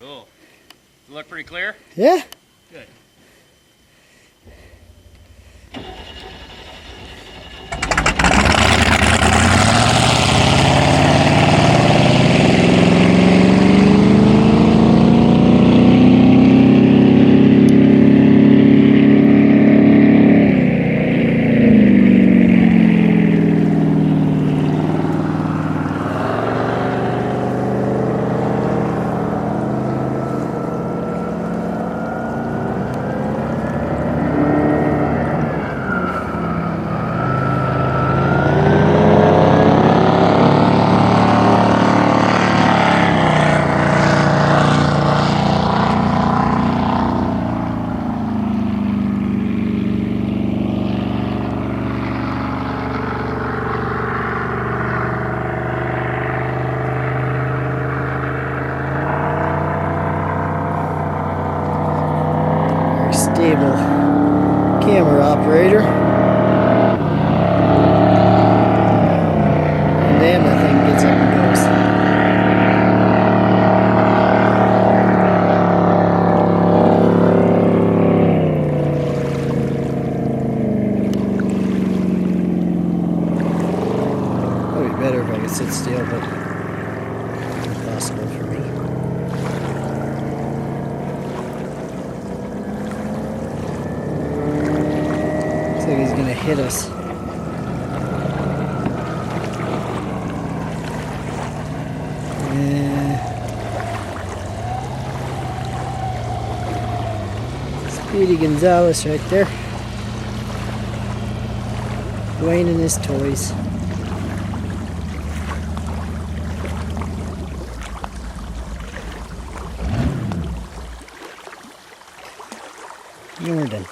Cool. Does it look pretty clear? Yeah. Good. Stable camera operator. And then that thing gets up and goes. Probably better if I could sit still, but impossible for me. Looks like he's gonna hit us. Speedy Gonzales right there. Dwayne and his toys. And we're done.